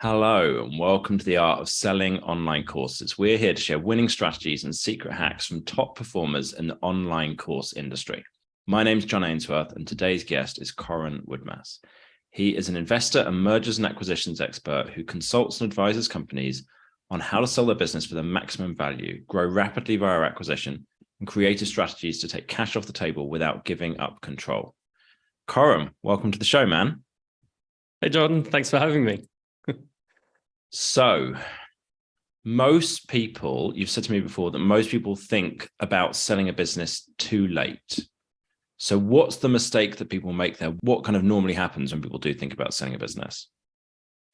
Hello, and welcome to the Art of Selling Online Courses. We're here to share winning strategies and secret hacks from top performers in the online course industry. My name's John Ainsworth, and today's guest is Coran Woodmass. He is an investor and mergers and acquisitions expert who consults and advises companies on how to sell their business for the maximum value, grow rapidly via acquisition, and creative strategies to take cash off the table without giving up control. Coran, welcome to the show, man. Hey, Jordan. Thanks for having me. So most people, you've said to me before that most people think about selling a business too late. So what's the mistake that people make there? What kind of normally happens when people do think about selling a business?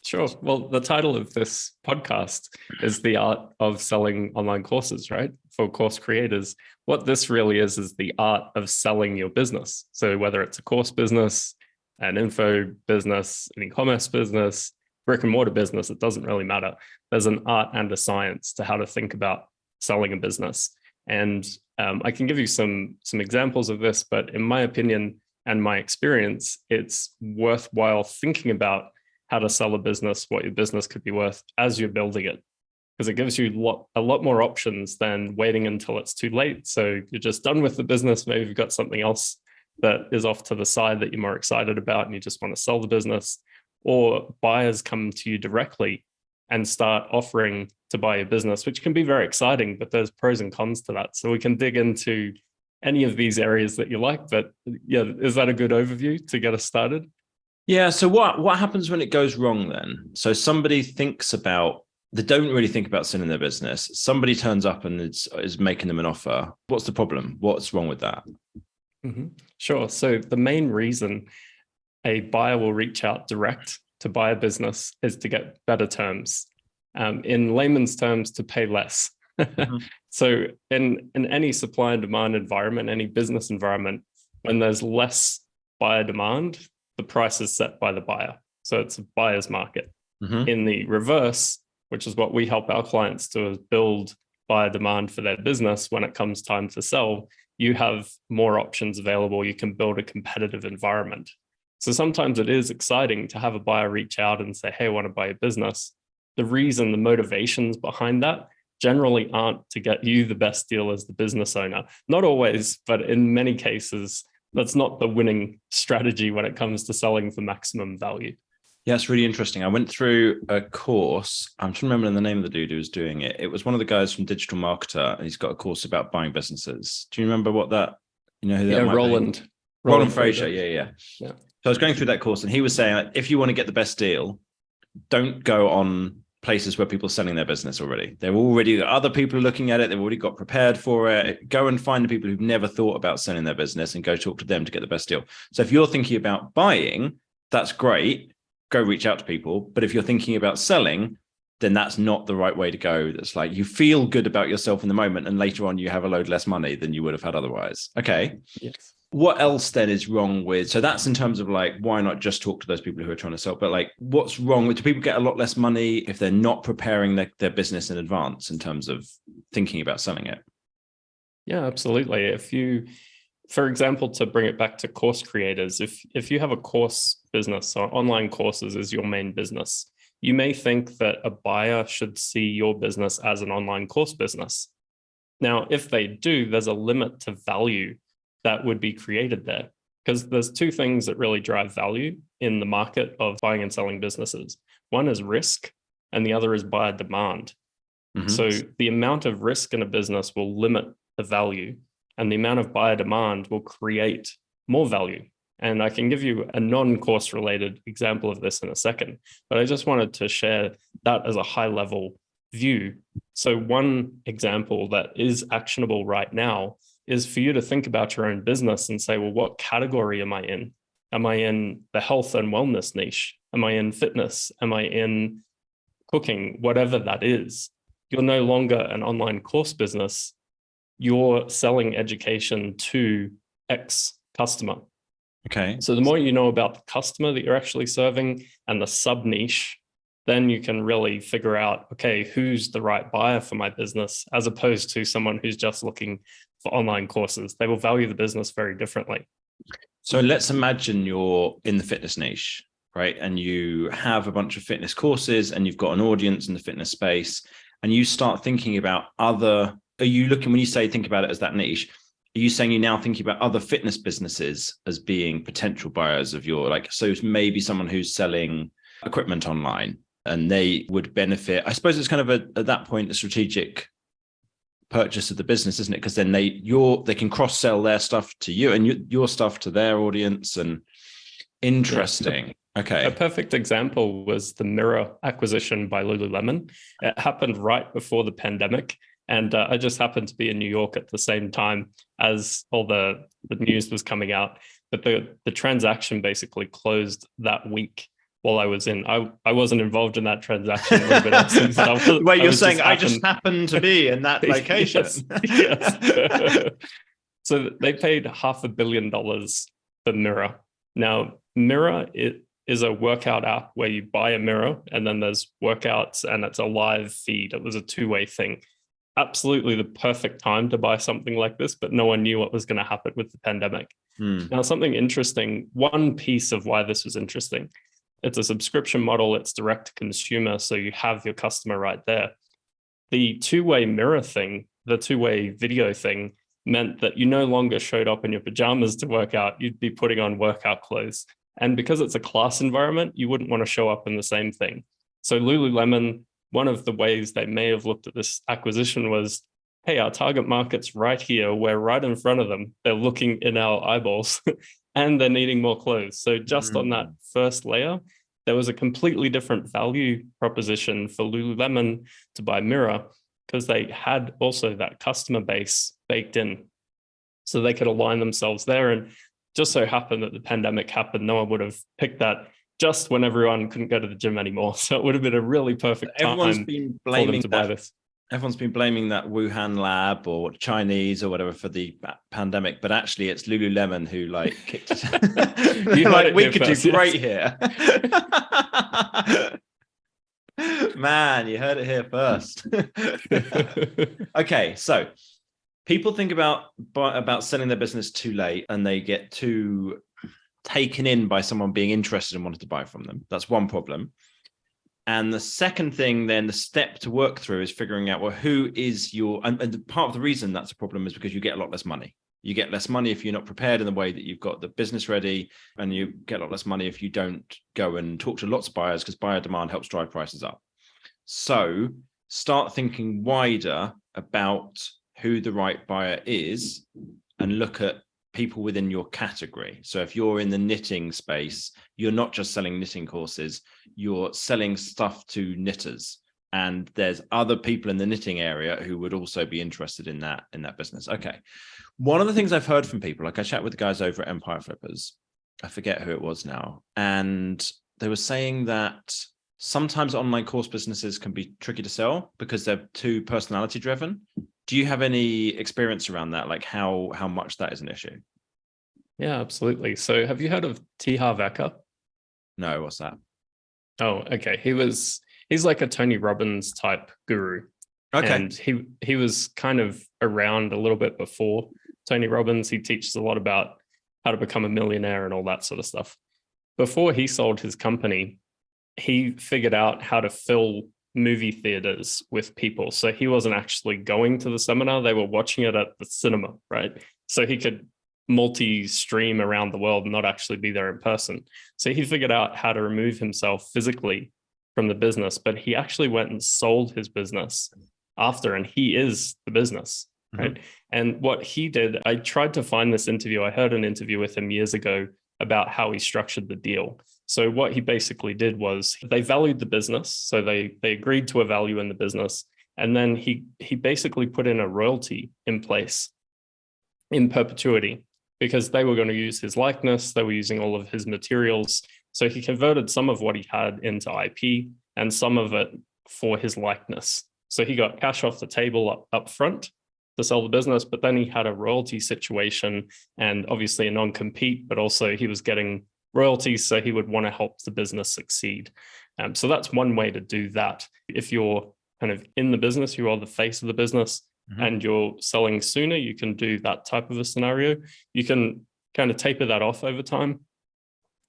Sure. Well, the title of this podcast is The Art of Selling Online Courses, right? For course creators. What this really is the art of selling your business. So whether it's a course business, an info business, an e-commerce business, brick and mortar business, it doesn't really matter. There's an art and a science to how to think about selling a business. And I can give you some examples of this, but in my opinion and my experience, it's worthwhile thinking about how to sell a business, what your business could be worth as you're building it, because it gives you a lot more options than waiting until it's too late. So you're just done with the business. Maybe you've got something else that is off to the side that you're more excited about and you just want to sell the business. Or buyers come to you directly and start offering to buy your business, which can be very exciting, but there's pros and cons to that. So we can dig into any of these areas that you like, but yeah, is that a good overview to get us started? Yeah. So what happens when it goes wrong then? So somebody they don't really think about selling their business. Somebody turns up and is making them an offer. What's the problem? What's wrong with that? Mm-hmm. Sure. So the main reason a buyer will reach out direct to buy a business is to get better terms. In layman's terms, to pay less. Mm-hmm. So in any supply and demand environment, any business environment, when there's less buyer demand, the price is set by the buyer. So it's a buyer's market. Mm-hmm. In the reverse, which is what we help our clients do, is build buyer demand for their business. When it comes time to sell, you have more options available. You can build a competitive environment. So sometimes it is exciting to have a buyer reach out and say, hey, I want to buy a business. The reason, the motivations behind that generally aren't to get you the best deal as the business owner. Not always, but in many cases, that's not the winning strategy when it comes to selling for maximum value. Yeah, it's really interesting. I went through a course. I'm trying to remember the name of the dude who was doing it. It was one of the guys from Digital Marketer, and he's got a course about buying businesses. Do you remember what that, who that might Roland. be? Roland Fraser. Yeah. So I was going through that course and he was saying, if you want to get the best deal, don't go on places where people are selling their business already. They're already, other people are looking at it. They've already got prepared for it. Go and find the people who've never thought about selling their business and go talk to them to get the best deal. So if you're thinking about buying, that's great. Go reach out to people. But if you're thinking about selling, then that's not the right way to go. That's like, you feel good about yourself in the moment and later on you have a load less money than you would have had otherwise. Okay. Yes. What else then is wrong with, so that's in terms of like, why not just talk to those people who are trying to sell, but like, what's wrong with, do people get a lot less money if they're not preparing their business in advance in terms of thinking about selling it? Yeah, absolutely. If you, for example, to bring it back to course creators, if you have a course business or online courses is your main business, you may think that a buyer should see your business as an online course business. Now, if they do, there's a limit to value that would be created there, because there's two things that really drive value in the market of buying and selling businesses. One is risk and the other is buyer demand. Mm-hmm. So the amount of risk in a business will limit the value and the amount of buyer demand will create more value. And I can give you a non-course related example of this in a second, but I just wanted to share that as a high level view. So one example that is actionable right now is for you to think about your own business and say, well, what category am I in? Am I in the health and wellness niche? Am I in fitness? Am I in cooking? Whatever that is, you're no longer an online course business. You're selling education to X customer. Okay. So the more you know about the customer that you're actually serving and the sub niche, then you can really figure out, okay, who's the right buyer for my business, as opposed to someone who's just looking for online courses. They will value the business very differently. So let's imagine you're in the fitness niche right? And you have a bunch of fitness courses and you've got an audience in the fitness space, and you start thinking about are you looking, when you say think about it as that niche, are you saying you're now thinking about other fitness businesses as being potential buyers of your, like, so maybe someone who's selling equipment online and they would benefit? I suppose it's kind of at that point, a strategic purchase of the business, isn't it? Because then they can cross-sell their stuff to you and your stuff to their audience. And interesting. Yeah. Okay. A perfect example was the mirror acquisition by Lululemon. It happened right before the pandemic. And I just happened to be in New York at the same time as all the news was coming out. But the transaction basically closed that week while I was in. I wasn't involved in that transaction. Wait, you're saying I just happened to be in that location? Yes. So they paid $500 million for Mirror. Now, Mirror is a workout app where you buy a mirror and then there's workouts and it's a live feed. It was a two-way thing. Absolutely the perfect time to buy something like this, but no one knew what was going to happen with the pandemic. Now, something interesting, one piece of why this was interesting, it's a subscription model, it's direct to consumer, so you have your customer right there. The two-way mirror thing, the two-way video thing, meant that you no longer showed up in your pajamas to work out, you'd be putting on workout clothes. And because it's a class environment, you wouldn't want to show up in the same thing. So Lululemon, one of the ways they may have looked at this acquisition was, hey, our target market's right here. We're right in front of them. They're looking in our eyeballs and they're needing more clothes. So just on that first layer, there was a completely different value proposition for Lululemon to buy Mirror because they had also that customer base baked in. So they could align themselves there. And just so happened that the pandemic happened, no one would have picked that just when everyone couldn't go to the gym anymore. So it would have been a really perfect time for them to buy this. Everyone's been blaming that Wuhan lab or Chinese or whatever for the pandemic, but actually it's Lululemon who like kicked it. Like, we could do great here. Man, you heard it here first. Okay, so people think about selling their business too late and they get too taken in by someone being interested and wanting to buy from them. That's one problem. And the second thing, then the step to work through is figuring out, well, who is your, and part of the reason that's a problem is because you get a lot less money. You get less money if you're not prepared in the way that you've got the business ready, and you get a lot less money if you don't go and talk to lots of buyers, because buyer demand helps drive prices up. So start thinking wider about who the right buyer is and look at people within your category. So if you're in the knitting space, you're not just selling knitting courses, you're selling stuff to knitters. And there's other people in the knitting area who would also be interested in that business. Okay. One of the things I've heard from people, like I chat with the guys over at Empire Flippers, I forget who it was now, and they were saying that sometimes online course businesses can be tricky to sell because they're too personality driven. Do you have any experience around that? Like how much that is an issue? Yeah, absolutely. So have you heard of T. Harv Eker? No, what's that? Oh, okay. He's like a Tony Robbins type guru. Okay. And he was kind of around a little bit before Tony Robbins. He teaches a lot about how to become a millionaire and all that sort of stuff. Before he sold his company, he figured out how to fill movie theaters with people. So he wasn't actually going to the seminar, they were watching it at the cinema, right? So he could multi-stream around the world and not actually be there in person. So he figured out how to remove himself physically from the business, but he actually went and sold his business after, and he is the business, right? Mm-hmm. And what he did, I tried to find this interview. I heard an interview with him years ago about how he structured the deal. So what he basically did was they valued the business. So they agreed to a value in the business. And then he basically put in a royalty in place in perpetuity because they were going to use his likeness. They were using all of his materials. So he converted some of what he had into IP and some of it for his likeness. So he got cash off the table up front to sell the business, but then he had a royalty situation and obviously a non-compete, but also he was getting royalties, so he would want to help the business succeed. So that's one way to do that. If you're kind of in the business, you are the face of the business, mm-hmm. and you're selling sooner, you can do that type of a scenario. You can kind of taper that off over time.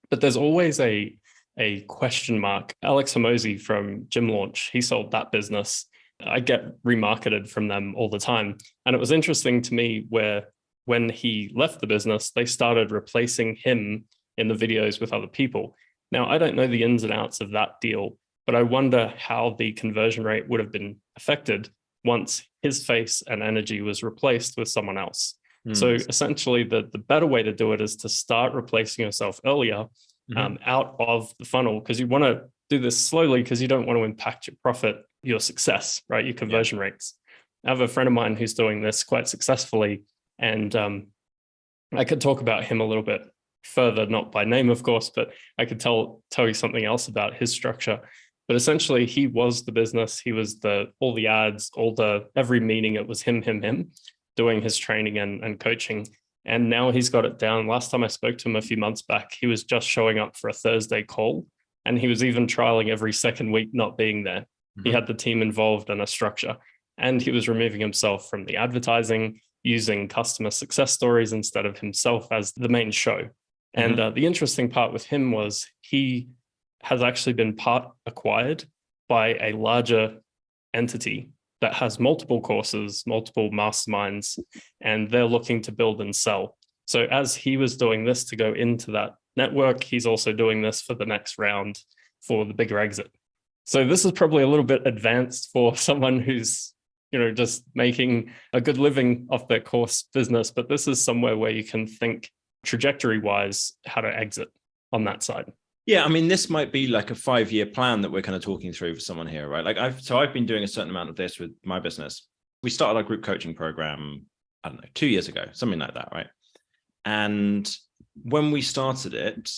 But there's always a a question mark. Alex Hormozi from Gym Launch, he sold that business. I get remarketed from them all the time. And it was interesting to me where when he left the business, they started replacing him in the videos with other people. Now, I don't know the ins and outs of that deal, but I wonder how the conversion rate would have been affected once his face and energy was replaced with someone else. So essentially, the better way to do it is to start replacing yourself earlier out of the funnel, because you want to do this slowly because you don't want to impact your profit, your success, right? Your conversion rates. I have a friend of mine who's doing this quite successfully, and I could talk about him a little bit further, not by name, of course, but I could tell you something else about his structure. But essentially, he was the business. He was all the ads, every meeting. It was him doing his training and coaching. And now he's got it down. Last time I spoke to him a few months back, he was just showing up for a Thursday call. And he was even trialing every second week not being there. He had the team involved in a structure. And he was removing himself from the advertising, using customer success stories instead of himself as the main show. And the interesting part with him was he has actually been part acquired by a larger entity that has multiple courses, multiple masterminds, and they're looking to build and sell. So as he was doing this to go into that network, he's also doing this for the next round for the bigger exit. So this is probably a little bit advanced for someone who's, just making a good living off their course business, but this is somewhere where you can think trajectory-wise how to exit on that side. Yeah, I mean, this might be like a 5-year plan that we're kind of talking through for someone here, right? Like I've been doing a certain amount of this with my business. We started our group coaching program, I don't know, 2 years ago, something like that, right? And when we started it,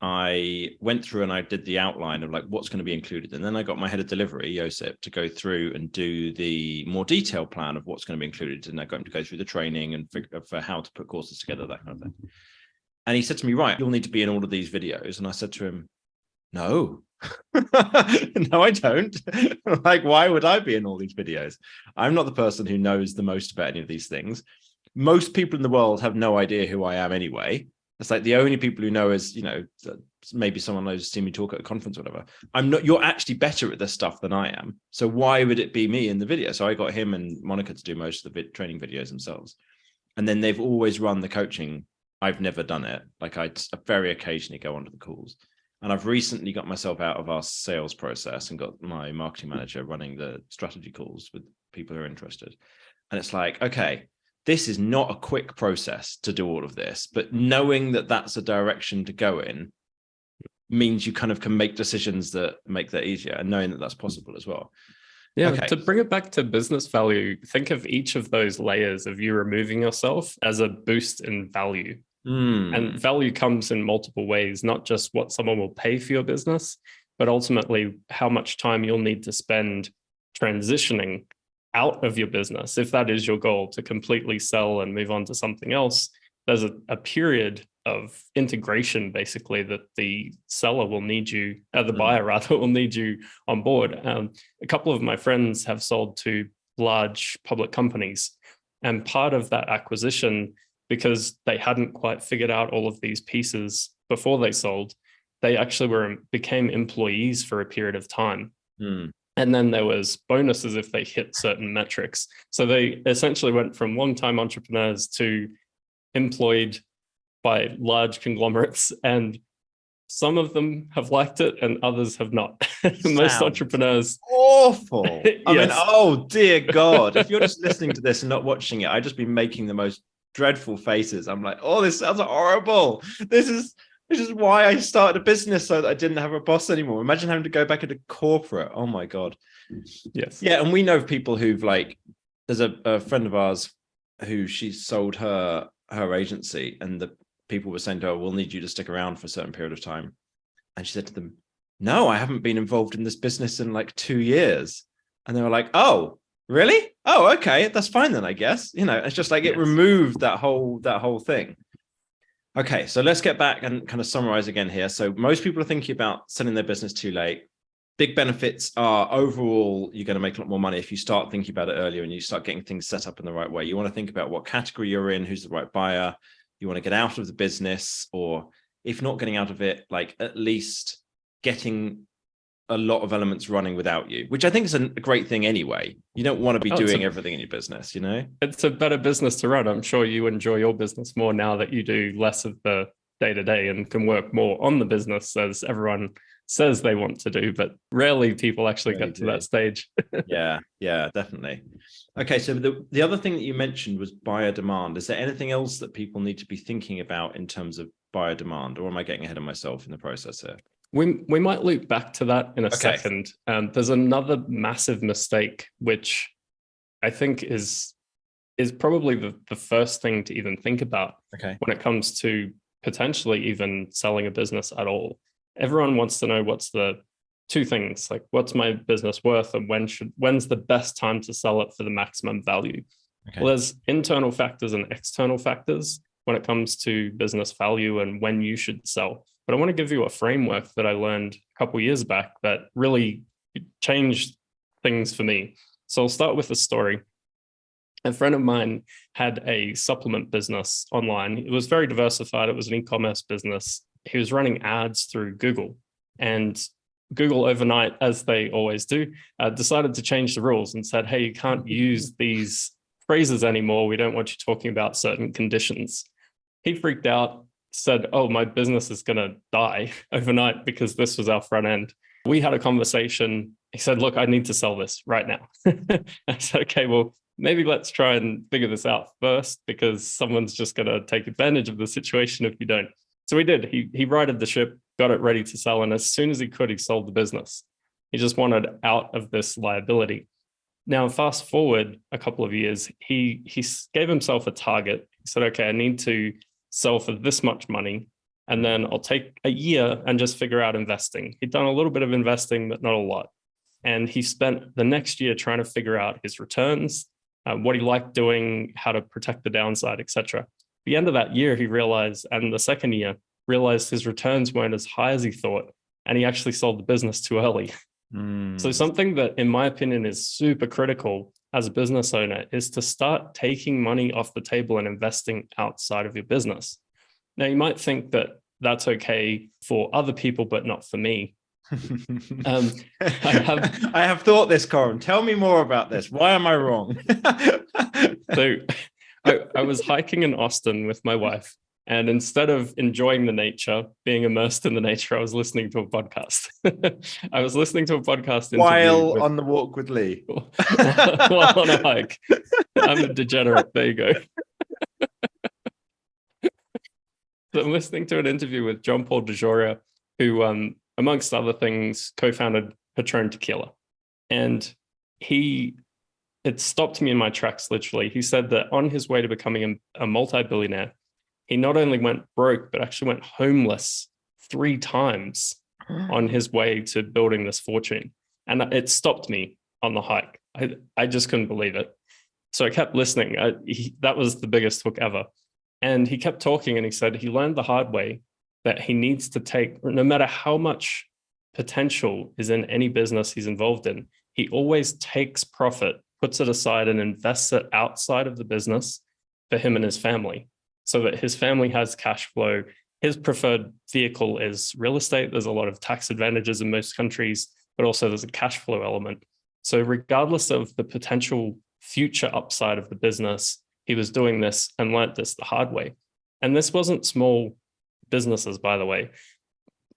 I went through and I did the outline of like what's going to be included. And then I got my head of delivery, Josip, to go through and do the more detailed plan of what's going to be included. And I got him to go through the training and for how to put courses together, that kind of thing. And he said to me, right, you'll need to be in all of these videos. And I said to him, no, no, I don't. Like, why would I be in all these videos? I'm not the person who knows the most about any of these things. Most people in the world have no idea who I am anyway. It's like the only people who know is, maybe someone knows seen me talk at a conference or whatever. You're actually better at this stuff than I am. So why would it be me in the video? So I got him and Monica to do most of the training videos themselves. And then they've always run the coaching. I've never done it. Like I very occasionally go onto the calls. And I've recently got myself out of our sales process and got my marketing manager running the strategy calls with people who are interested. And it's like, okay, this is not a quick process to do all of this, but knowing that that's a direction to go in means you kind of can make decisions that make that easier, and knowing that that's possible as well. Yeah, okay. To bring it back to business value, think of each of those layers of you removing yourself as a boost in value. And value comes in multiple ways, not just what someone will pay for your business, but ultimately how much time you'll need to spend transitioning out of your business. If that is your goal, to completely sell and move on to something else, there's a period of integration, basically, that the seller will need you, the buyer rather, will need you on board. A couple of my friends have sold to large public companies, and part of that acquisition, because they hadn't quite figured out all of these pieces before they sold, they actually became employees for a period of time. And then there was bonuses if they hit certain metrics. So they essentially went from long-time entrepreneurs to employed by large conglomerates. And some of them have liked it and others have not. Most entrepreneurs. Awful. Yes. I mean, oh dear God. If you're just listening to this and not watching it, I've just been making the most dreadful faces. I'm like, oh, this sounds horrible. This is why I started a business, so that I didn't have a boss anymore. Imagine having to go back into corporate. Oh my God. Yes. Yeah. And we know people who've there's a friend of ours who she sold her agency, and the people were saying to her, we'll need you to stick around for a certain period of time. And she said to them, no, I haven't been involved in this business in 2 years. And they were like, oh, really? Oh, okay. That's fine then, I guess. It's just it removed that whole thing. Okay, so let's get back and kind of summarize again here. So most people are thinking about selling their business too late. Big benefits are overall, you're going to make a lot more money if you start thinking about it earlier and you start getting things set up in the right way. You want to think about what category you're in, who's the right buyer. You want to get out of the business, or if not getting out of it, at least getting a lot of elements running without you, which I think is a great thing anyway. You don't want to be doing everything in your business, you know? It's a better business to run. I'm sure you enjoy your business more now that you do less of the day-to-day and can work more on the business, as everyone says they want to do, but rarely people actually get to that stage. Yeah, definitely. Okay, so the other thing that you mentioned was buyer demand. Is there anything else that people need to be thinking about in terms of buyer demand, or am I getting ahead of myself in the process here? We might loop back to that in a second. There's another massive mistake, which I think is probably the first thing to even think about when it comes to potentially even selling a business at all. Everyone wants to know what's the two things, like what's my business worth and when's the best time to sell it for the maximum value. Well, there's internal factors and external factors when it comes to business value and when you should sell. But I want to give you a framework that I learned a couple of years back that really changed things for me. So I'll start with a story. A friend of mine had a supplement business online. It was very diversified. It was an e-commerce business. He was running ads through Google, and Google overnight, as they always do, decided to change the rules and said, hey, you can't use these phrases anymore. We don't want you talking about certain conditions. He freaked out, said, oh, my business is going to die overnight because this was our front end. We had a conversation. He said, look, I need to sell this right now. I said, okay, well, maybe let's try and figure this out first, because someone's just going to take advantage of the situation if you don't. So we did. He righted the ship, got it ready to sell. And as soon as he could, he sold the business. He just wanted out of this liability. Now, fast forward a couple of years, he gave himself a target. He said, okay, I need to sell for this much money, and then I'll take a year and just figure out investing. He'd done a little bit of investing, but not a lot. And he spent the next year trying to figure out his returns, what he liked doing, how to protect the downside, etc. The end of that year, he realized, and the second year, realized his returns weren't as high as he thought, and he actually sold the business too early. So something that, in my opinion, is super critical as a business owner is to start taking money off the table and investing outside of your business. Now, you might think that that's okay for other people, but not for me. I have thought this, Coran. Tell me more about this. Why am I wrong? So I was hiking in Austin with my wife, and instead of enjoying the nature, being immersed in the nature, I was listening to a podcast. I was listening to a podcast while on the walk with Lee. While on a hike. I'm a degenerate. There you go. So I'm listening to an interview with John Paul DeJoria, who, amongst other things, co-founded Patron Tequila. And it stopped me in my tracks, literally. He said that on his way to becoming a multi-billionaire, he not only went broke, but actually went homeless 3 times on his way to building this fortune. And it stopped me on the hike. I just couldn't believe it. So I kept listening. That was the biggest hook ever. And he kept talking, and he said he learned the hard way that he needs to take, no matter how much potential is in any business he's involved in, he always takes profit, puts it aside, and invests it outside of the business for him and his family, so that his family has cash flow. His preferred vehicle is real estate. There's a lot of tax advantages in most countries, but also there's a cash flow element. So regardless of the potential future upside of the business, he was doing this and learnt this the hard way. And this wasn't small businesses, by the way.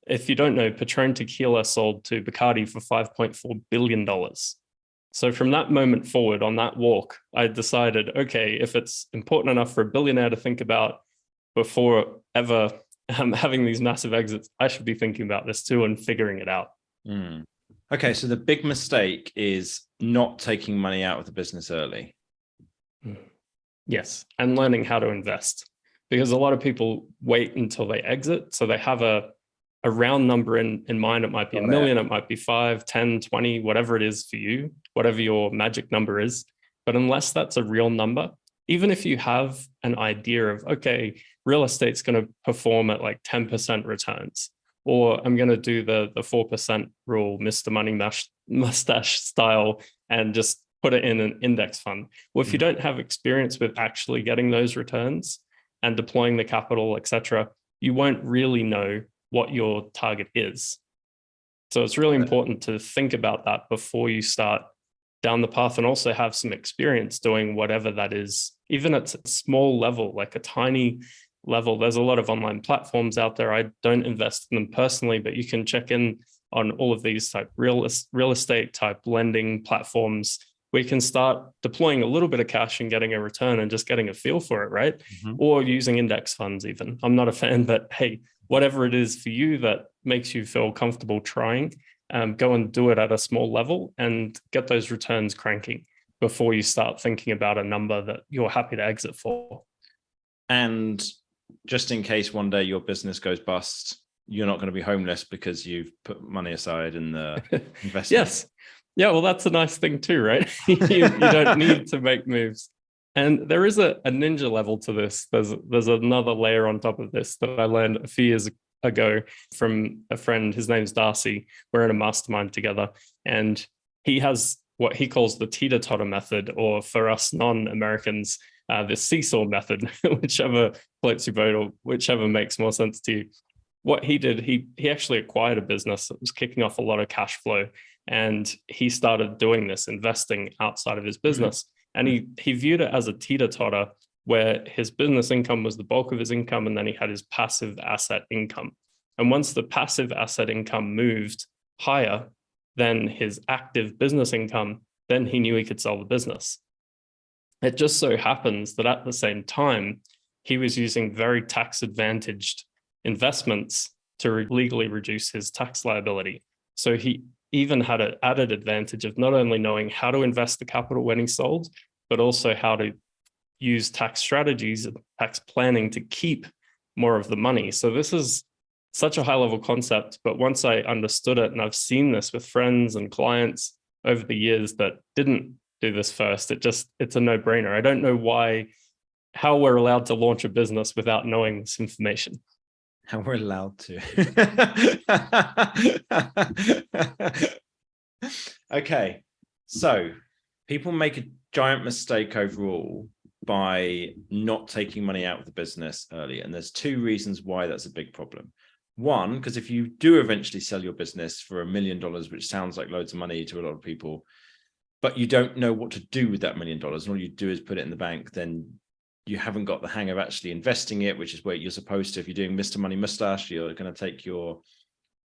If you don't know, Patron Tequila sold to Bacardi for $5.4 billion. So from that moment forward, on that walk, I decided, okay, if it's important enough for a billionaire to think about before ever having these massive exits, I should be thinking about this too and figuring it out. Okay, so the big mistake is not taking money out of the business early. Yes, and learning how to invest. Because a lot of people wait until they exit. So they have a round number in mind. It might be $1 million, it might be 5, 10, 20, whatever it is for you, whatever your magic number is. But unless that's a real number, even if you have an idea of, okay, real estate's going to perform at like 10% returns, or I'm going to do the 4% rule, Mr. Money Mustache style, and just put it in an index fund. Well, if you don't have experience with actually getting those returns and deploying the capital, etc., you won't really know what your target is. So it's really important to think about that before you start down the path, and also have some experience doing whatever that is, even at a small level, like a tiny level. There's a lot of online platforms out there. I don't invest in them personally, but you can check in on all of these type real estate type lending platforms where you can start deploying a little bit of cash and getting a return and just getting a feel for it, right? Mm-hmm. Or using index funds even. I'm not a fan, but hey, whatever it is for you that makes you feel comfortable trying, go and do it at a small level and get those returns cranking before you start thinking about a number that you're happy to exit for. And just in case one day your business goes bust, you're not going to be homeless because you've put money aside in the investment. Yes. Yeah, well, that's a nice thing too, right? you don't need to make moves. And there is a ninja level to this. There's another layer on top of this that I learned a few years ago from a friend. His name's Darcy. We're in a mastermind together. And he has what he calls the teeter-totter method, or for us non-Americans, the seesaw method, whichever floats your boat or whichever makes more sense to you. What he did, he actually acquired a business that was kicking off a lot of cash flow. And he started doing this, investing outside of his business. And he viewed it as a teeter-totter, where his business income was the bulk of his income, and then he had his passive asset income. And once the passive asset income moved higher than his active business income, then he knew he could sell the business. It just so happens that at the same time, he was using very tax-advantaged investments to legally reduce his tax liability. So he even had an added advantage of not only knowing how to invest the capital when he sold, but also how to use tax strategies and tax planning to keep more of the money. So this is such a high level concept, but once I understood it, and I've seen this with friends and clients over the years that didn't do this first, it's a no-brainer. I don't know how we're allowed to launch a business without knowing this information. How we're allowed to. Okay, so people make a giant mistake overall by not taking money out of the business early. And there's two reasons why that's a big problem. One, because if you do eventually sell your business for $1 million, which sounds like loads of money to a lot of people, but you don't know what to do with that $1 million, and all you do is put it in the bank, then you haven't got the hang of actually investing it, which is where you're supposed to. If you're doing Mr. Money Mustache, you're going to take your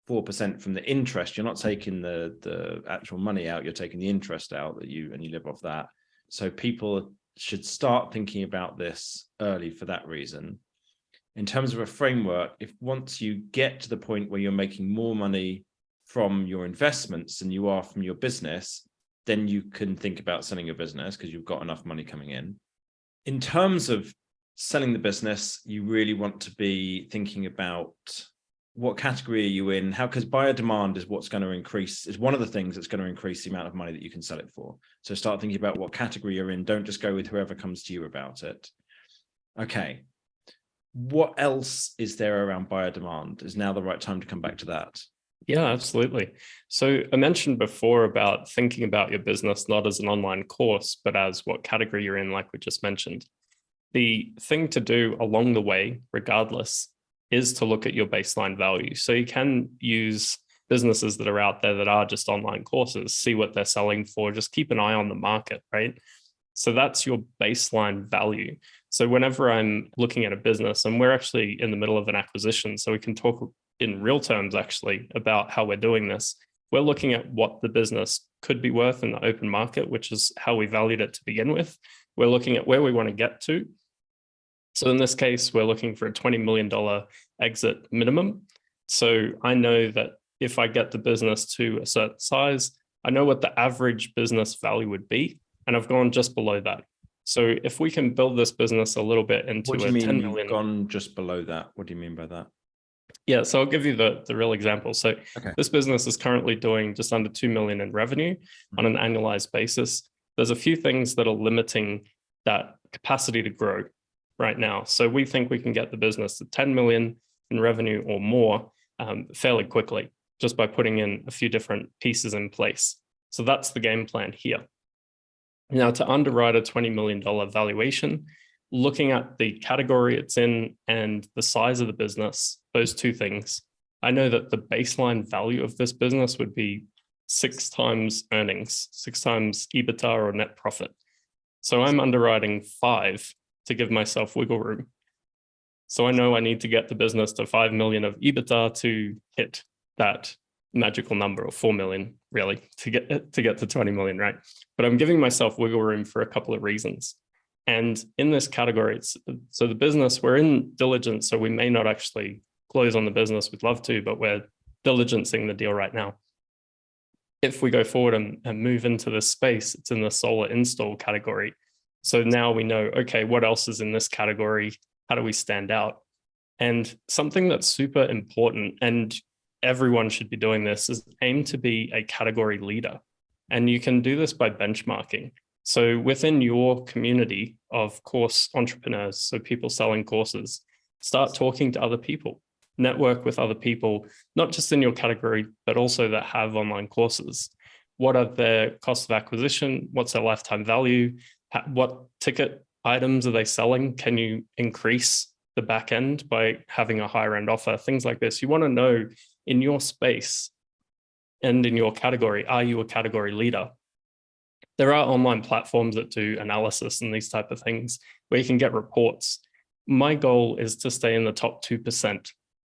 4% from the interest. You're not taking the actual money out. You're taking the interest out and you live off that. So people should start thinking about this early for that reason. In terms of a framework, if once you get to the point where you're making more money from your investments than you are from your business, then you can think about selling your business because you've got enough money coming in. In terms of selling the business, you really want to be thinking about what category are you in? Because buyer demand is what's going to increase, is one of the things that's going to increase the amount of money that you can sell it for. So start thinking about what category you're in. Don't just go with whoever comes to you about it. Okay. What else is there around buyer demand? Is now the right time to come back to that? Yeah, absolutely. So I mentioned before about thinking about your business not as an online course, but as what category you're in, like we just mentioned. The thing to do along the way, regardless, is to look at your baseline value. So you can use businesses that are out there that are just online courses, see what they're selling for, just keep an eye on the market, right? So that's your baseline value. So whenever I'm looking at a business, and we're actually in the middle of an acquisition, so we can talk in real terms actually about how we're doing this. We're looking at what the business could be worth in the open market, which is how we valued it to begin with. We're looking at where we want to get to. So in this case, we're looking for a $20 million exit minimum. So I know that if I get the business to a certain size, I know what the average business value would be, and I've gone just below that. So if we can build this business a little bit into what do you mean 10 million. You've gone just below that? What do you mean by that? Yeah, so I'll give you the real example. So This business is currently doing just under 2 million in revenue on an annualized basis. There's a few things that are limiting that capacity to grow right now. So we think we can get the business to 10 million in revenue or more fairly quickly, just by putting in a few different pieces in place. So that's the game plan here. Now, to underwrite a $20 million valuation, looking at the category it's in and the size of the business, those two things I know that the baseline value of this business would be 6 times earnings, 6 times EBITDA or net profit. So I'm underwriting 5 to give myself wiggle room. So I know I need to get the business to 5 million of EBITDA to hit that magical number, or 4 million really, to get to 20 million, right? But I'm giving myself wiggle room for a couple of reasons. And in this category, so the business, we're in diligence, so we may not actually close on the business. We'd love to, but we're diligencing the deal right now. If we go forward and move into this space, it's in the solar install category. So now we know, okay, what else is in this category? How do we stand out? And something that's super important, and everyone should be doing this, is aim to be a category leader. And you can do this by benchmarking. So within your community of course entrepreneurs, so people selling courses, start talking to other people, network with other people, not just in your category, but also that have online courses. What are their costs of acquisition? What's their lifetime value? What ticket items are they selling? Can you increase the back end by having a higher end offer? Things like this. You want to know in your space and in your category, are you a category leader? There are online platforms that do analysis and these type of things where you can get reports. My goal is to stay in the top 2%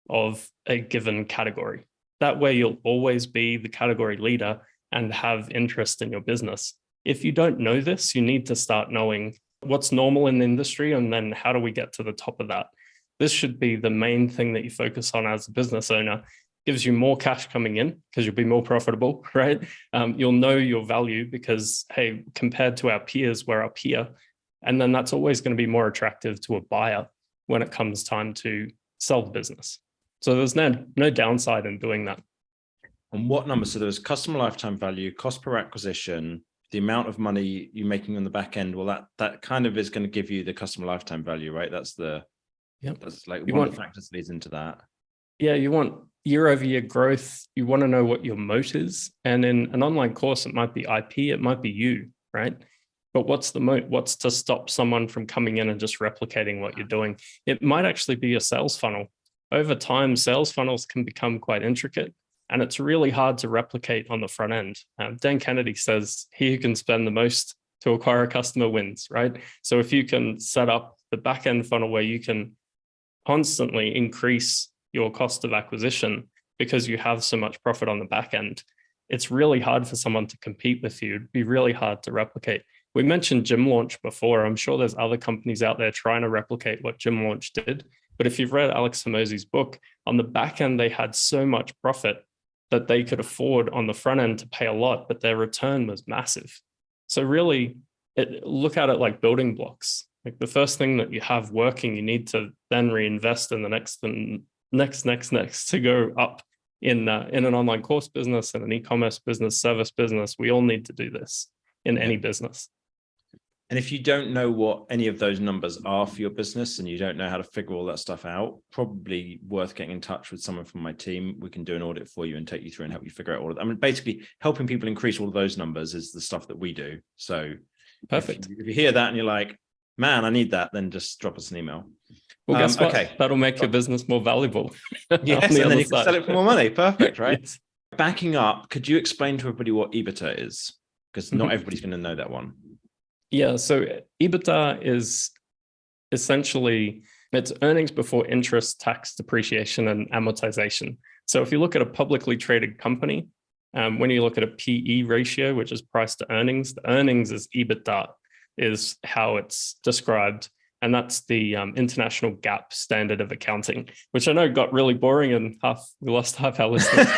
of a given category. That way you'll always be the category leader and have interest in your business. If you don't know this, you need to start knowing what's normal in the industry and then how do we get to the top of that. This should be the main thing that you focus on as a business owner. Gives you more cash coming in because you'll be more profitable, right? You'll know your value because, hey, compared to our peers, we're up here. And then that's always going to be more attractive to a buyer when it comes time to sell the business. So there's no downside in doing that. And what numbers? So there's customer lifetime value, cost per acquisition, the amount of money you're making on the back end. Well, that kind of is going to give you the customer lifetime value, right? That's like one of the factors that leads into that. Yeah, you want year-over-year growth. You want to know what your moat is. And in an online course, it might be IP, it might be you, right? But what's the moat? What's to stop someone from coming in and just replicating what you're doing? It might actually be a sales funnel. Over time, sales funnels can become quite intricate, and it's really hard to replicate on the front end. Dan Kennedy says, he who can spend the most to acquire a customer wins, right? So if you can set up the back end funnel where you can constantly increase your cost of acquisition because you have so much profit on the back end, it's really hard for someone to compete with you. It'd be really hard to replicate. We mentioned Gym Launch before. I'm sure there's other companies out there trying to replicate what Gym Launch did. But if you've read Alex Hormozi's book, on the back end, they had so much profit that they could afford on the front end to pay a lot, but their return was massive. So really, look at it like building blocks. Like the first thing that you have working, you need to then reinvest in the next and next to go up in an online course business, in an e-commerce business, service business. We all need to do this in any business. And if you don't know what any of those numbers are for your business and you don't know how to figure all that stuff out, probably worth getting in touch with someone from my team. We can do an audit for you and take you through and help you figure out all of that. I mean, basically helping people increase all of those numbers is the stuff that we do. So perfect. If you hear that and you're like, man, I need that, then just drop us an email. Well, guess what? Okay. That'll make your business more valuable. Yes, and then you can sell it for more money. Perfect, right? Yes. Backing up, could you explain to everybody what EBITA is? Because not everybody's going to know that one. Yeah, so EBITA is essentially, it's earnings before interest, tax, depreciation, and amortization. So if you look at a publicly traded company, when you look at a PE ratio, which is price to earnings, the earnings is EBITA, is how it's described. And that's the international GAAP standard of accounting, which I know got really boring and we lost half our listeners.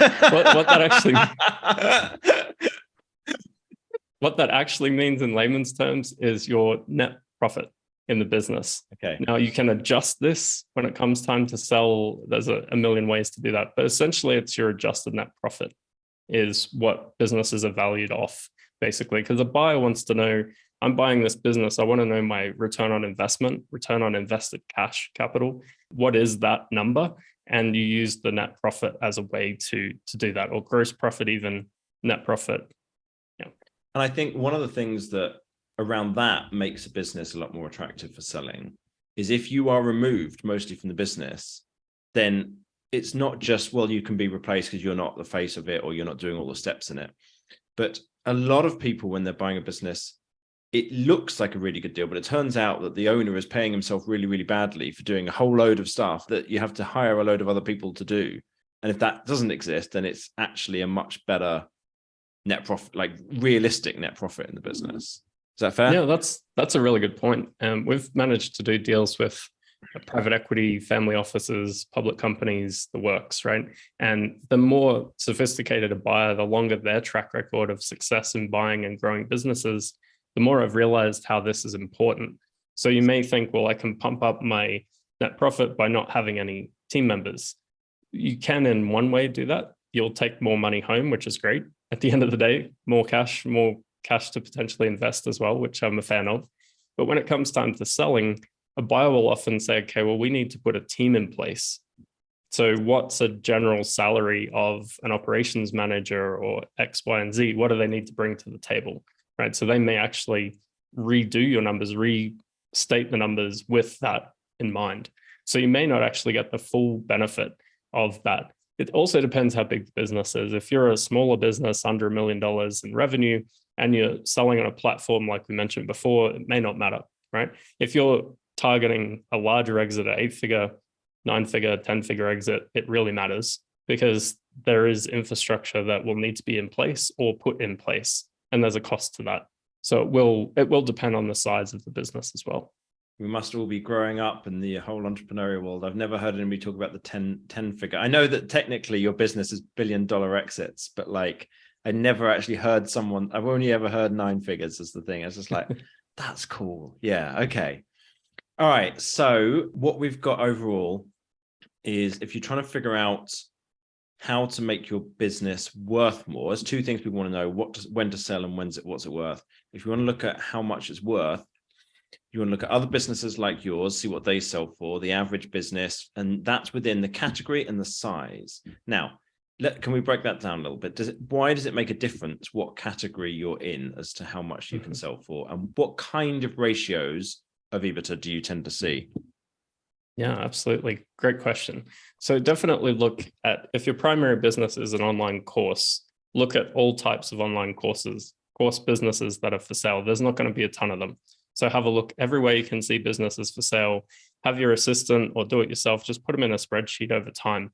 What that actually means in layman's terms is your net profit in the business. Okay. Now you can adjust this when it comes time to sell. There's a million ways to do that, but essentially it's your adjusted net profit is what businesses are valued off, basically, because a buyer wants to know, I'm buying this business. I want to know my return on investment, return on invested cash capital. What is that number? And you use the net profit as a way to do that, or gross profit, even net profit. Yeah. And I think one of the things that around that makes a business a lot more attractive for selling is if you are removed mostly from the business, then it's not just, well, you can be replaced because you're not the face of it or you're not doing all the steps in it. But a lot of people, when they're buying a business, it looks like a really good deal, but it turns out that the owner is paying himself really, really badly for doing a whole load of stuff that you have to hire a load of other people to do. And if that doesn't exist, then it's actually a much better net profit, like realistic net profit in the business. Is that fair? Yeah, that's a really good point. We've managed to do deals with private equity, family offices, public companies, the works, right? And the more sophisticated a buyer, the longer their track record of success in buying and growing businesses, the more I've realized how this is important. So you may think, well, I can pump up my net profit by not having any team members. You can in one way do that. You'll take more money home, which is great. At the end of the day, more cash to potentially invest as well, which I'm a fan of. But when it comes time to selling, a buyer will often say, okay, well, we need to put a team in place. So what's a general salary of an operations manager or X, Y, and Z? What do they need to bring to the table, right? So they may actually redo your numbers, restate the numbers with that in mind. So you may not actually get the full benefit of that. It also depends how big the business is. If you're a smaller business under $1 million in revenue and you're selling on a platform like we mentioned before, it may not matter, right? If you're targeting a larger exit, an 8-figure, 9-figure, 10-figure exit, it really matters because there is infrastructure that will need to be in place or put in place, and there's a cost to that. So it will depend on the size of the business as well. We must all be growing up in the whole entrepreneurial world. I've never heard anybody talk about the 10 figure. I know that technically your business is $1 billion exits, but like I never actually heard someone, I've only ever heard 9 figures as the thing. It's just like, that's cool. Yeah. Okay. All right. So what we've got overall is if you're trying to figure out how to make your business worth more, there's 2 things people want to know: when to sell and what's it worth. If you want to look at how much it's worth, you want to look at other businesses like yours, see what they sell for, the average business, and that's within the category and the size. Now, can we break that down a little bit? Why does it make a difference what category you're in as to how much you can sell for, and what kind of ratios of EBITA do you tend to see? Yeah, absolutely. Great question. So definitely look at, if your primary business is an online course, look at all types of online course businesses that are for sale. There's not going to be a ton of them. So have a look everywhere you can see businesses for sale. Have your assistant or do it yourself, just put them in a spreadsheet over time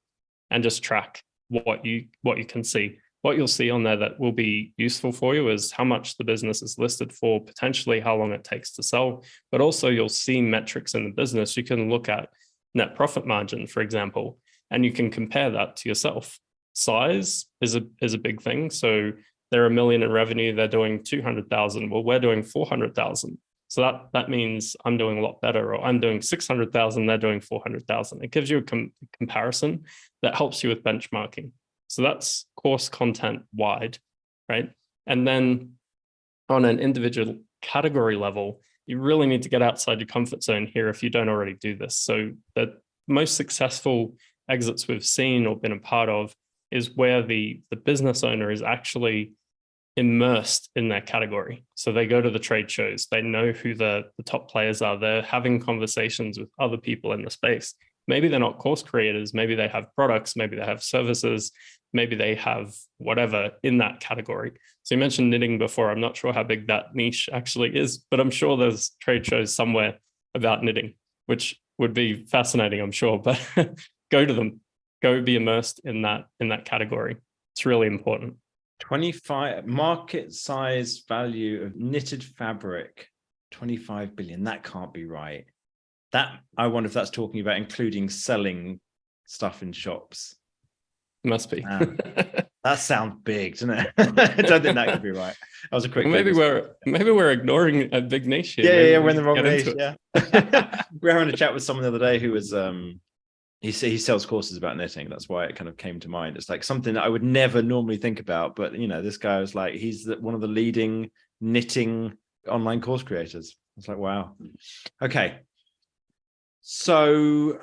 and just track what you can see. What you'll see on there that will be useful for you is how much the business is listed for, potentially how long it takes to sell, but also you'll see metrics in the business. You can look at net profit margin, for example, and you can compare that to yourself. Size is a big thing. So they're $1 million in revenue, they're doing 200,000. Well, we're doing 400,000. So that means I'm doing a lot better, or I'm doing 600,000, they're doing 400,000. It gives you a comparison that helps you with benchmarking. So that's course content wide, right? And then on an individual category level, you really need to get outside your comfort zone here if you don't already do this. So the most successful exits we've seen or been a part of is where the business owner is actually immersed in their category. So they go to the trade shows, they know who the top players are, they're having conversations with other people in the space. Maybe they're not course creators, maybe they have products, maybe they have services, maybe they have whatever in that category. So you mentioned knitting before. I'm not sure how big that niche actually is, but I'm sure there's trade shows somewhere about knitting, which would be fascinating, I'm sure, but go to them, go be immersed in that category. It's really important. 25 market size value of knitted fabric, 25 billion. That can't be right. That, I wonder if that's talking about including selling stuff in shops. Must be. That sounds big, doesn't it? I don't think that could be right. That was a quick. Maybe we're ignoring a big niche here. Yeah, we're in the wrong niche. Yeah. We were having a chat with someone the other day who was he sells courses about knitting. That's why it kind of came to mind. It's like something that I would never normally think about, but this guy was like, he's one of the leading knitting online course creators. It's like, wow. Okay. So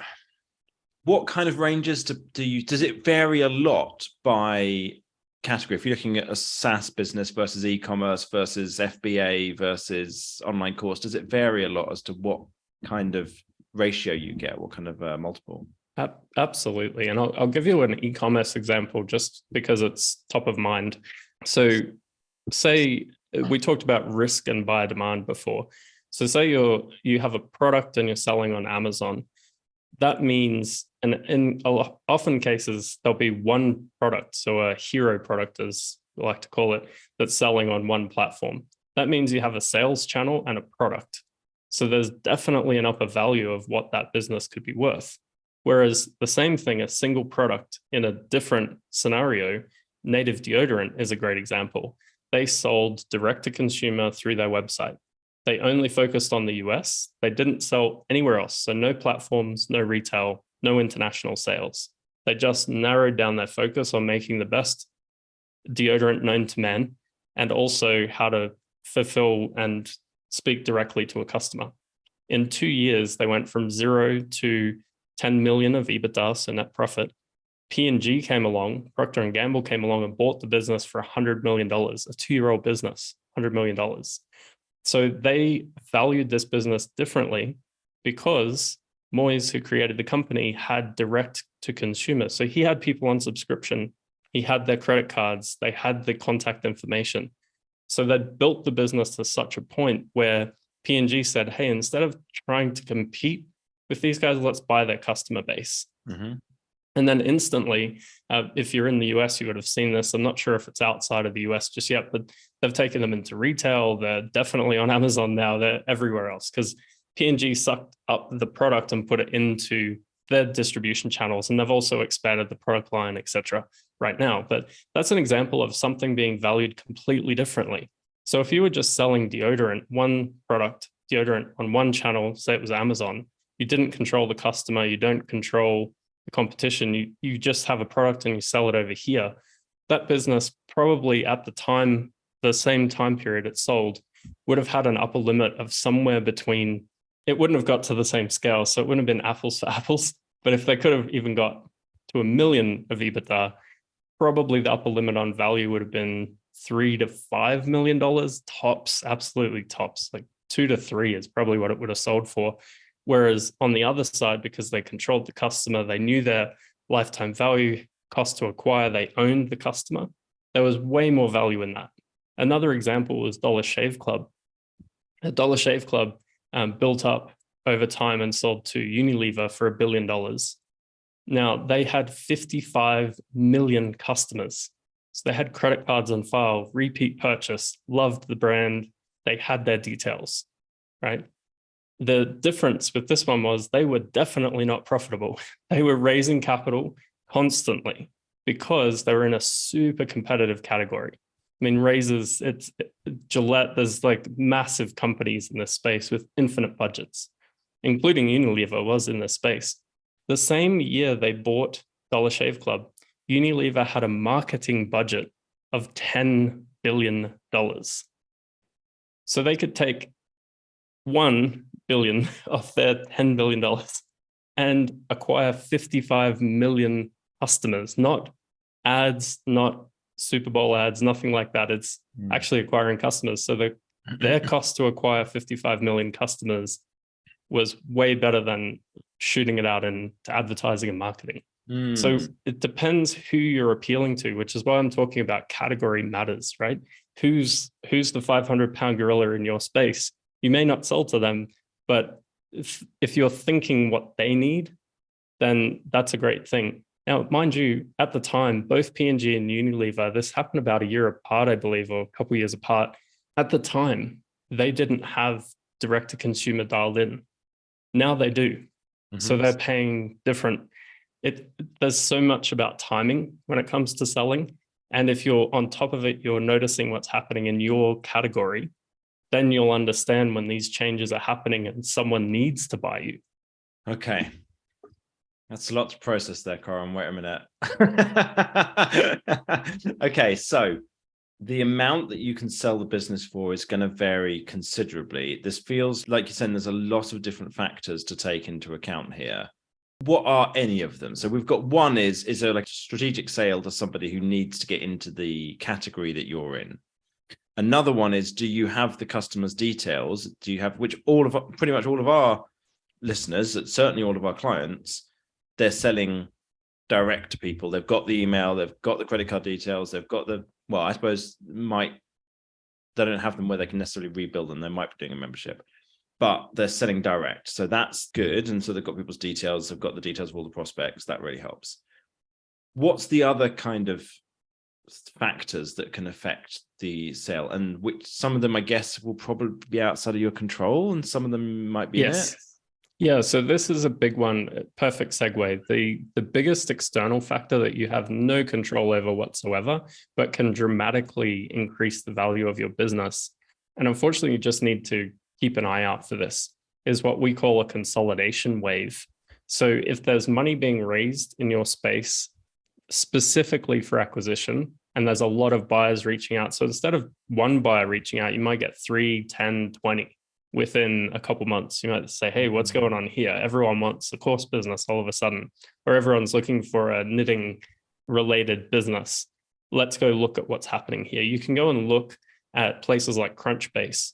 what kind of ranges does it vary a lot by category? If you're looking at a SaaS business versus e-commerce versus FBA versus online course, does it vary a lot as to what kind of ratio you get, what kind of multiple? Absolutely. And I'll give you an e-commerce example just because it's top of mind. So say we talked about risk and buyer demand before. So say you have a product and you're selling on Amazon. That means, and in often cases, there'll be one product, so a hero product, as we like to call it, that's selling on one platform. That means you have a sales channel and a product. So there's definitely an upper value of what that business could be worth. Whereas the same thing, a single product in a different scenario, native deodorant is a great example. They sold direct to consumer through their website. They only focused on the US. They didn't sell anywhere else. So no platforms, no retail, no international sales. They just narrowed down their focus on making the best deodorant known to man and also how to fulfill and speak directly to a customer. In 2 years, they went from 0 to 10 million of EBITDA, so net profit. P&G came along, Procter & Gamble came along and bought the business for $100 million, a 2-year-old business, $100 million. So they valued this business differently because Moyes, who created the company, had direct to consumer. So he had people on subscription, he had their credit cards, they had the contact information. So they built the business to such a point where P&G said, hey, instead of trying to compete with these guys, let's buy their customer base. Mm-hmm. And then instantly, if you're in the US, you would have seen this. I'm not sure if it's outside of the US just yet, but they've taken them into retail. They're definitely on Amazon now. They're everywhere else because P&G sucked up the product and put it into their distribution channels. And they've also expanded the product line, et cetera, right now. But that's an example of something being valued completely differently. So if you were just selling deodorant, one product, deodorant on one channel, say it was Amazon, you didn't control the customer, you don't control the competition, you just have a product and you sell it over here. That business probably at the time, the same time period it sold, would have had an upper limit of somewhere between, it wouldn't have got to the same scale, so it wouldn't have been apples for apples, but if they could have even got to 1 million of EBITDA, probably the upper limit on value would have been $3 to $5 million tops, absolutely tops, like 2 to 3 is probably what it would have sold for. Whereas on the other side, because they controlled the customer, they knew their lifetime value, cost to acquire, they owned the customer. There was way more value in that. Another example was Dollar Shave Club. The Dollar Shave Club built up over time and sold to Unilever for $1 billion. Now, they had 55 million customers. So they had credit cards on file, repeat purchase, loved the brand. They had their details, right? The difference with this one was they were definitely not profitable. They were raising capital constantly because they were in a super competitive category. I mean, razors, it's Gillette, there's like massive companies in this space with infinite budgets, including Unilever was in this space. The same year they bought Dollar Shave Club, Unilever had a marketing budget of $10 billion. So they could take 1 billion of their $10 billion and acquire 55 million customers, not ads, not Super Bowl ads, nothing like that. It's actually acquiring customers. So their cost to acquire 55 million customers was way better than shooting it out into advertising and marketing. So it depends who you're appealing to, which is why I'm talking about category matters, right? Who's the 500-pound gorilla in your space? You may not sell to them, but if you're thinking what they need, then that's a great thing. Now, mind you, at the time, both P&G and Unilever, this happened about a year apart, I believe, or a couple of years apart. At the time, they didn't have direct-to-consumer dialed in. Now they do. Mm-hmm. So they're paying different. There's so much about timing when it comes to selling. And if you're on top of it, you're noticing what's happening in your category, then you'll understand when these changes are happening and someone needs to buy you. Okay. That's a lot to process there, Coran. Wait a minute. Okay, so the amount that you can sell the business for is going to vary considerably. This feels like you're saying there's a lot of different factors to take into account here. What are any of them? So we've got one is there like a strategic sale to somebody who needs to get into the category that you're in? Another one is, do you have the customer's details? Do you have, which pretty much all of our listeners, certainly all of our clients, they're selling direct to people. They've got the email, they've got the credit card details, they've got I suppose they don't have them where they can necessarily rebuild them. They might be doing a membership, but they're selling direct. So that's good. And so they've got people's details, they've got the details of all the prospects. That really helps. What's the other kind of factors that can affect the sale, and which some of them I guess will probably be outside of your control and some of them might be in it? Yeah, so this is a big one. Perfect segue. The biggest external factor that you have no control over whatsoever, but can dramatically increase the value of your business, and unfortunately you just need to keep an eye out for this, is what we call a consolidation wave. So if there's money being raised in your space specifically for acquisition, and there's a lot of buyers reaching out, so instead of one buyer reaching out, you might get 3, 10, 20 within a couple months. You might say, hey, what's going on here? Everyone wants a course business all of a sudden, or everyone's looking for a knitting related business. Let's go look at what's happening here. You can go and look at places like Crunchbase.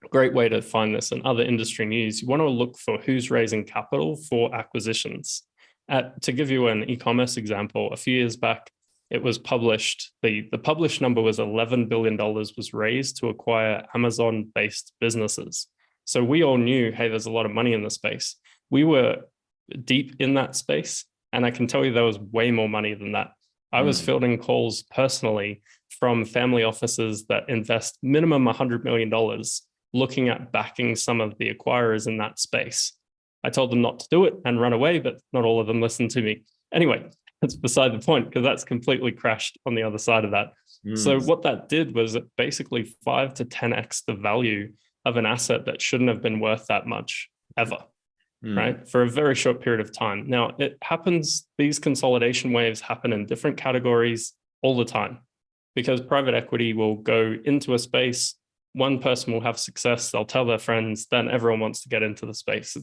Great way to find this in other industry news. You want to look for who's raising capital for acquisitions. To give you an e-commerce example, a few years back, it was published, the published number was $11 billion was raised to acquire Amazon-based businesses. So we all knew, hey, there's a lot of money in the space. We were deep in that space, and I can tell you there was way more money than that. I was fielding calls personally from family offices that invest minimum $100 million looking at backing some of the acquirers in that space. I told them not to do it and run away, but not all of them listened to me. Anyway, that's beside the point, because that's completely crashed on the other side of that. So what that did was it basically 5 to 10x the value of an asset that shouldn't have been worth that much ever, right? For a very short period of time. Now, it happens, these consolidation waves happen in different categories all the time, because private equity will go into a space, one person will have success, they'll tell their friends, then everyone wants to get into the space.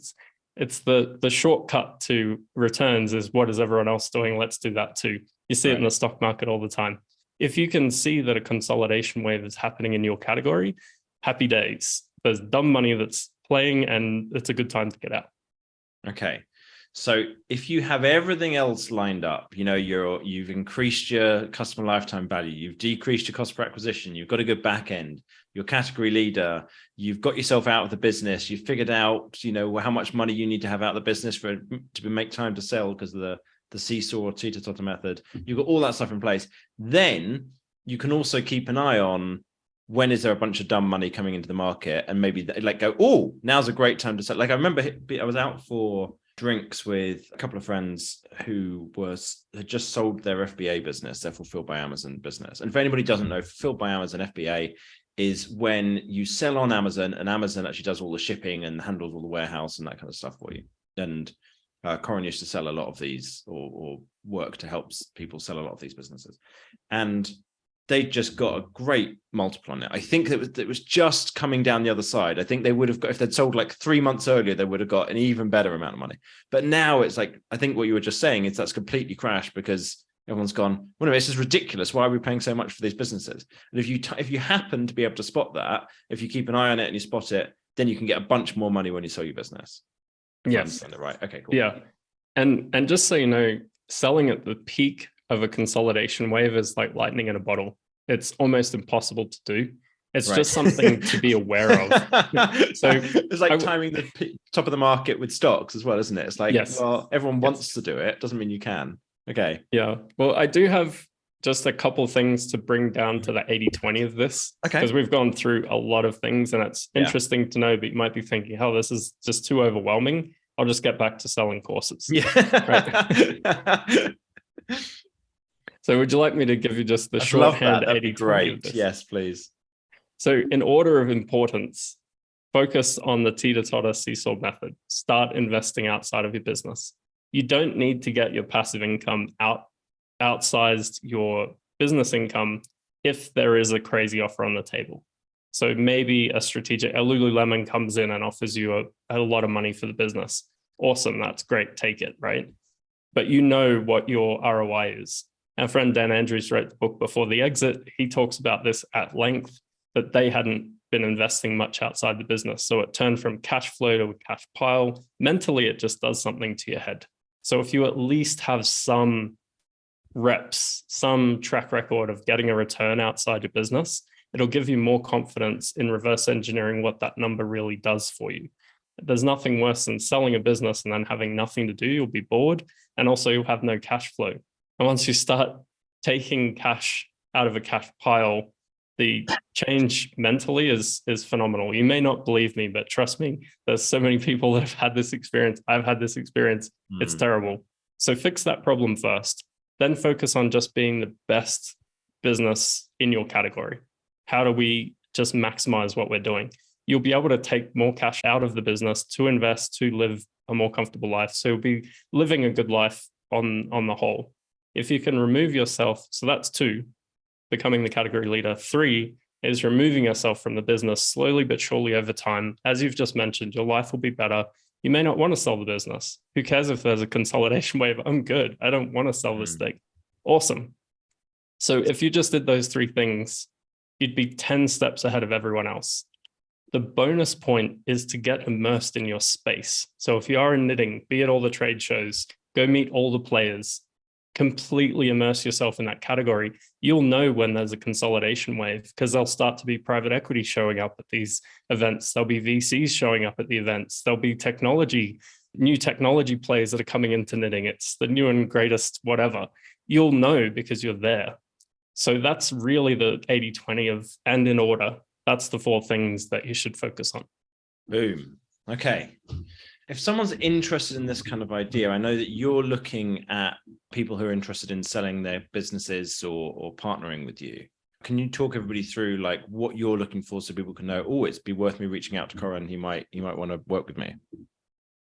It's the shortcut to returns is, what is everyone else doing? Let's do that too. You see it in the stock market all the time. If you can see that a consolidation wave is happening in your category, happy days. There's dumb money that's playing, and it's a good time to get out. Okay. So if you have everything else lined up, you've increased your customer lifetime value, you've decreased your cost per acquisition, you've got a good back end, you're category leader, you've got yourself out of the business, you've figured out, how much money you need to have out of the business to make time to sell because of the seesaw or teeter-totter method. You've got all that stuff in place. Then you can also keep an eye on, when is there a bunch of dumb money coming into the market, and maybe go, oh, now's a great time to sell. Like I remember I was out for drinks with a couple of friends who had just sold their FBA business, their Fulfilled by Amazon business. And if anybody doesn't know, Fulfilled by Amazon, FBA, is when you sell on Amazon and Amazon actually does all the shipping and handles all the warehouse and that kind of stuff for you. And Coran used to sell a lot of these, or work to help people sell a lot of these businesses. And they just got a great multiple on it. I think that it was just coming down the other side. I think they would have got, if they'd sold like 3 months earlier, they would have got an even better amount of money. But now it's like, I think what you were just saying is that's completely crashed, because everyone's gone, well, no, this is ridiculous. Why are we paying so much for these businesses? And if you happen to be able to spot that, if you keep an eye on it and you spot it, then you can get a bunch more money when you sell your business. Yes. Right. Okay, cool. Yeah. And just so you know, selling at the peak of a consolidation wave is like lightning in a bottle. It's almost impossible to do. It's just something to be aware of. So it's like timing the top of the market with stocks as well, isn't it? It's like, well, everyone wants to do it. Doesn't mean you can. Okay. Yeah. Well, I do have just a couple of things to bring down to the 80-20 of this. Okay. Because we've gone through a lot of things, and it's interesting to know, but you might be thinking, oh, this is just too overwhelming. I'll just get back to selling courses. Yeah. So would you like me to give you just the shorthand 80-20 great. of this? Yes, please. So in order of importance, focus on the teeter-totter seesaw method. Start investing outside of your business. You don't need to get your passive income outsized your business income if there is a crazy offer on the table. So maybe a Lululemon comes in and offers you a lot of money for the business. Awesome, that's great, take it, right? But you know what your ROI is. Our friend Dan Andrews wrote the book Before the Exit. He talks about this at length, that they hadn't been investing much outside the business. So it turned from cash flow to a cash pile. Mentally, it just does something to your head. So if you at least have some reps, some track record of getting a return outside your business, it'll give you more confidence in reverse engineering what that number really does for you. There's nothing worse than selling a business and then having nothing to do. You'll be bored, and also you'll have no cash flow. And once you start taking cash out of a cash pile, the change mentally is phenomenal. You may not believe me, but trust me, there's so many people that have had this experience. I've had this experience. It's terrible. So fix that problem first, then focus on just being the best business in your category. How do we just maximize what we're doing? You'll be able to take more cash out of the business to invest, to live a more comfortable life. So you'll be living a good life on the whole. If you can remove yourself, so that's 2, becoming the category leader. 3 is removing yourself from the business slowly but surely over time. As you've just mentioned, your life will be better. You may not want to sell the business. Who cares if there's a consolidation wave? I'm good. I don't want to sell this thing. Awesome. So if you just did those 3 things, you'd be 10 steps ahead of everyone else. The bonus point is to get immersed in your space. So if you are in knitting, be at all the trade shows, go meet all the players, completely immerse yourself in that category. You'll know when there's a consolidation wave, because there'll start to be private equity showing up at these events. There'll be VCs showing up at the events. There'll be new technology players that are coming into knitting. It's the new and greatest whatever. You'll know because you're there. So that's really the 80-20 of, and in order, that's the 4 things that you should focus on. Boom. Okay. If someone's interested in this kind of idea, I know that you're looking at people who are interested in selling their businesses or partnering with you. Can you talk everybody through like what you're looking for so people can know, oh, it's be worth me reaching out to Coran. He might want to work with me.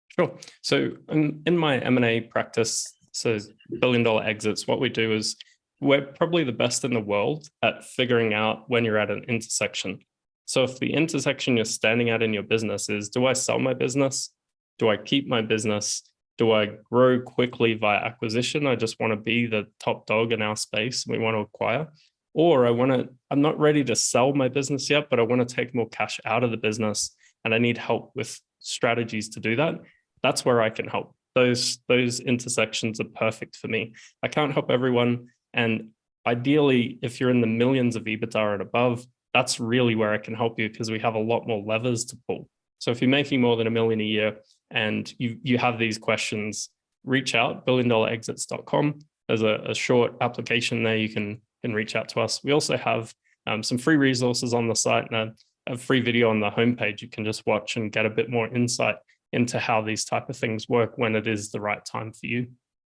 Sure. So in my M&A practice, so $1 billion exits, what we do is we're probably the best in the world at figuring out when you're at an intersection. So if the intersection you're standing at in your business is, do I sell my business? Do I keep my business? Do I grow quickly via acquisition? I just want to be the top dog in our space. We want to acquire. Or I'm not ready to sell my business yet, but I want to take more cash out of the business and I need help with strategies to do that. That's where I can help. Those intersections are perfect for me. I can't help everyone. And ideally, if you're in the millions of EBITA and above, that's really where I can help you, because we have a lot more levers to pull. So if you're making more than $1 million a year and you have these questions, reach out, billiondollarexits.com. There's a short application there. You can reach out to us. We also have some free resources on the site and a free video on the homepage. You can just watch and get a bit more insight into how these type of things work when it is the right time for you.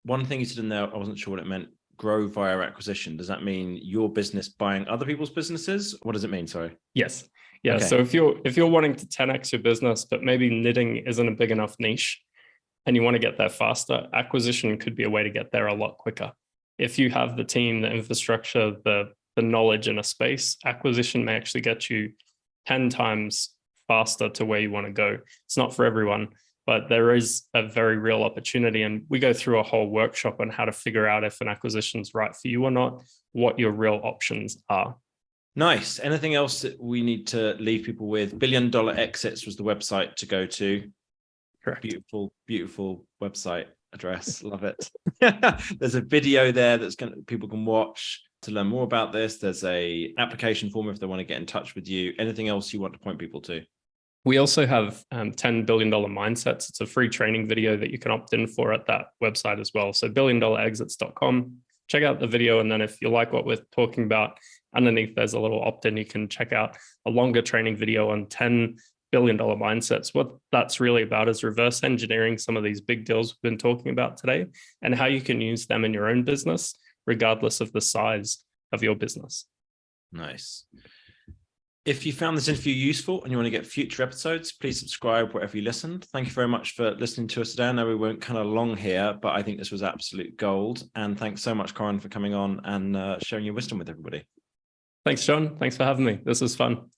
One thing you said in there, I wasn't sure what it meant. Grow via acquisition. Does that mean your business buying other people's businesses? What does it mean? Sorry. Yes. Yeah. Okay. So if you're wanting to 10x your business, but maybe knitting isn't a big enough niche and you want to get there faster, acquisition could be a way to get there a lot quicker. If you have the team, the infrastructure, the knowledge in a space, acquisition may actually get you 10 times faster to where you want to go. It's not for everyone, but there is a very real opportunity. And we go through a whole workshop on how to figure out if an acquisition is right for you or not, what your real options are. Nice. Anything else that we need to leave people with? $1 Billion Exits was the website to go to. Correct. Beautiful, beautiful website address. Love it. There's a video there people can watch to learn more about this. There's a application form if they want to get in touch with you. Anything else you want to point people to? We also have $10 billion mindsets. It's a free training video that you can opt in for at that website as well. So billiondollarexits.com. Check out the video. And then if you like what we're talking about, underneath there's a little opt-in. You can check out a longer training video on $10 billion mindsets. What that's really about is reverse engineering some of these big deals we've been talking about today and how you can use them in your own business, regardless of the size of your business. Nice. If you found this interview useful and you want to get future episodes, please subscribe wherever you listened. Thank you very much for listening to us today. I know we went kind of long here, but I think this was absolute gold. And thanks so much, Coran, for coming on and sharing your wisdom with everybody. Thanks, John. Thanks for having me. This was fun.